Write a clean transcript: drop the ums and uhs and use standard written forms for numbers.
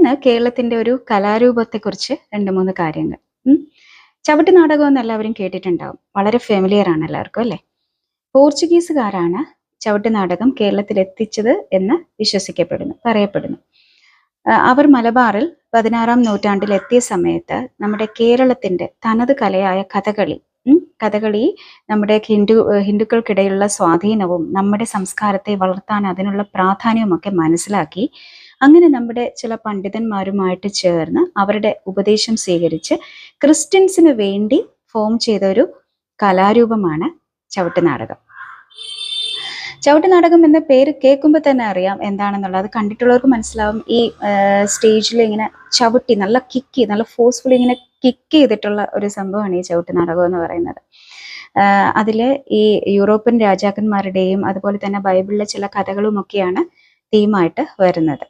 ഇന്ന് കേരളത്തിന്റെ ഒരു കലാരൂപത്തെക്കുറിച്ച് രണ്ട് മൂന്ന് കാര്യങ്ങൾ. ഉം. ചവിട്ട് നാടകം എന്ന് എല്ലാവരും കേട്ടിട്ടുണ്ടാവും. വളരെ ഫെമിലിയർ ആണ് എല്ലാവർക്കും അല്ലേ? പോർച്ചുഗീസുകാരാണ് ചവിട്ട് നാടകം കേരളത്തിൽ എത്തിച്ചത് എന്ന് പറയപ്പെടുന്നു. അവർ മലബാറിൽ 16-ാം നൂറ്റാണ്ടിൽ എത്തിയ സമയത്ത് നമ്മുടെ കേരളത്തിന്റെ തനത് കലയായ കഥകളി നമ്മുടെ ഹിന്ദുക്കൾക്കിടയിലുള്ള സ്വാധീനവും നമ്മുടെ സംസ്കാരത്തെ വളർത്താൻ അതിനുള്ള പ്രാധാന്യവും ഒക്കെ മനസ്സിലാക്കി അങ്ങനെ നമ്മുടെ ചില പണ്ഡിതന്മാരുമായിട്ട് ചേർന്ന് അവരുടെ ഉപദേശം സ്വീകരിച്ച് ക്രിസ്ത്യൻസിന് വേണ്ടി ഫോം ചെയ്ത ഒരു കലാരൂപമാണ് ചവിട്ടുനാടകം. ചവിട്ടുനാടകം എന്ന പേര് കേൾക്കുമ്പോൾ തന്നെ അറിയാം എന്താണെന്നുള്ളത്. അത് കണ്ടിട്ടുള്ളവർക്ക് മനസ്സിലാവും. ഈ സ്റ്റേജിൽ ഇങ്ങനെ ചവിട്ടി നല്ല ഫോഴ്സ്ഫുള്ളി ഇങ്ങനെ കിക്ക് ചെയ്തിട്ടുള്ള ഒരു സംഭവമാണ് ഈ ചവിട്ടുനാടകം എന്ന് പറയുന്നത്. അതില് ഈ യൂറോപ്യൻ രാജാക്കന്മാരുടെയും അതുപോലെ തന്നെ ബൈബിളിലെ ചില കഥകളും ഒക്കെയാണ് തീമായിട്ട് വരുന്നത്.